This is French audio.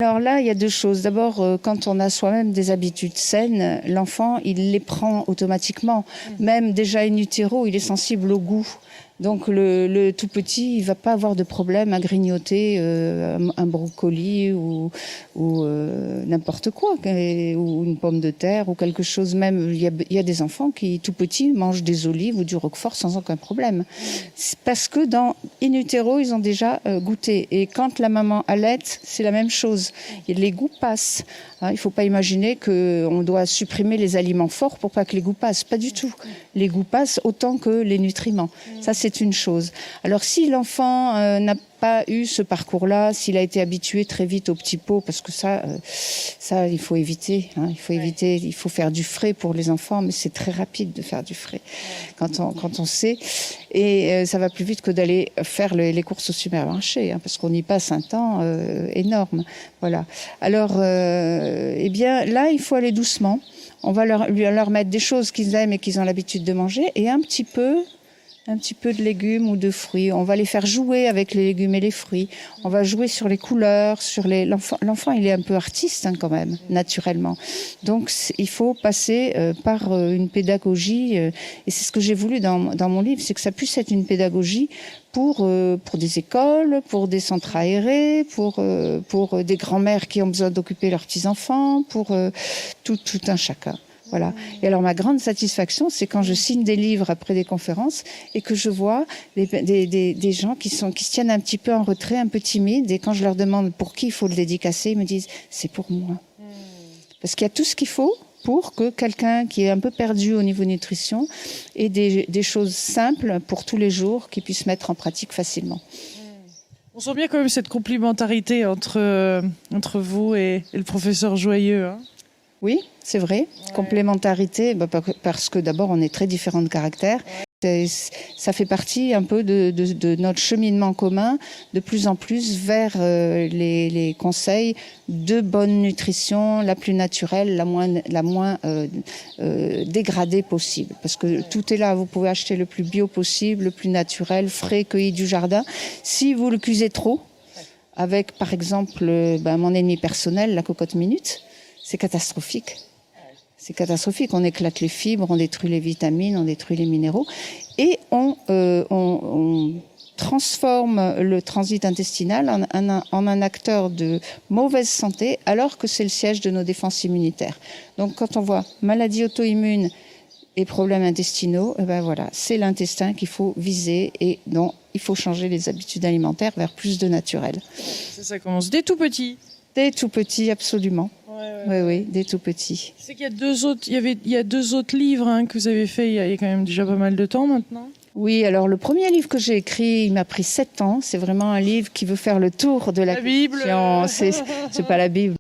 Alors là, il y a deux choses. D'abord, quand on a soi-même des habitudes saines, l'enfant, il les prend automatiquement. Même déjà in utero, il est sensible au goût. Donc le tout petit, il va pas avoir de problème à grignoter un brocoli ou n'importe quoi, ou une pomme de terre ou quelque chose. Même il y a des enfants qui tout petits mangent des olives ou du roquefort sans aucun problème. C'est parce que dans in utero, ils ont déjà goûté. Et quand la maman allaite, c'est la même chose. Et les goûts passent. Hein, il faut pas imaginer qu'on doit supprimer les aliments forts pour pas que les goûts passent. Pas du tout. Les goûts passent autant que les nutriments. Ça, c'est une chose. Alors, si l'enfant n'a pas eu ce parcours-là, s'il a été habitué très vite au petit pot, parce que ça, il faut éviter. Hein, il faut éviter. Il faut faire du frais pour les enfants, mais c'est très rapide de faire du frais quand on sait. Et ça va plus vite que d'aller faire les courses au supermarché, hein, parce qu'on y passe un temps énorme. Voilà. Alors, eh bien, là, il faut aller doucement. On va leur mettre des choses qu'ils aiment et qu'ils ont l'habitude de manger, et un petit peu de légumes ou de fruits. On va les faire jouer avec les légumes et les fruits. On va jouer sur les couleurs, l'enfant, il est un peu artiste, hein, quand même, naturellement. Donc, il faut passer par une pédagogie, et c'est ce que j'ai voulu dans mon livre, c'est que ça puisse être une pédagogie pour des écoles, pour des centres aérés, pour des grands-mères qui ont besoin d'occuper leurs petits-enfants, pour tout un chacun. Voilà. Et alors, ma grande satisfaction, c'est quand je signe des livres après des conférences et que je vois des gens qui se tiennent un petit peu en retrait, un peu timides, et quand je leur demande pour qui il faut le dédicacer, ils me disent « c'est pour moi ». Parce qu'il y a tout ce qu'il faut pour que quelqu'un qui est un peu perdu au niveau nutrition ait des choses simples pour tous les jours qu'il puisse mettre en pratique facilement. On sent bien quand même cette complémentarité entre vous et le professeur Joyeux, hein. Oui, c'est vrai. Ouais. Complémentarité, parce que d'abord, on est très différents de caractère. Ouais. Ça fait partie un peu de notre cheminement commun, de plus en plus vers les conseils de bonne nutrition, la plus naturelle, la moins dégradée possible. Parce que tout est là, vous pouvez acheter le plus bio possible, le plus naturel, frais, cueilli du jardin. Si vous le cuisez trop, avec par exemple mon ennemi personnel, la cocotte minute, c'est catastrophique. C'est catastrophique. On éclate les fibres, on détruit les vitamines, on détruit les minéraux. Et on transforme le transit intestinal en un acteur de mauvaise santé, alors que c'est le siège de nos défenses immunitaires. Donc, quand on voit maladie auto-immune et problèmes intestinaux, voilà, c'est l'intestin qu'il faut viser, et donc il faut changer les habitudes alimentaires vers plus de naturel. Ça commence dès tout petit. Dès tout petit, absolument. Ouais. Oui, dès tout petit. C'est qu'il y a deux autres livres, hein, que vous avez fait il y a quand même déjà pas mal de temps maintenant. Oui, alors le premier livre que j'ai écrit, il m'a pris 7 ans. C'est vraiment un livre qui veut faire le tour de la Bible. C'est pas la Bible.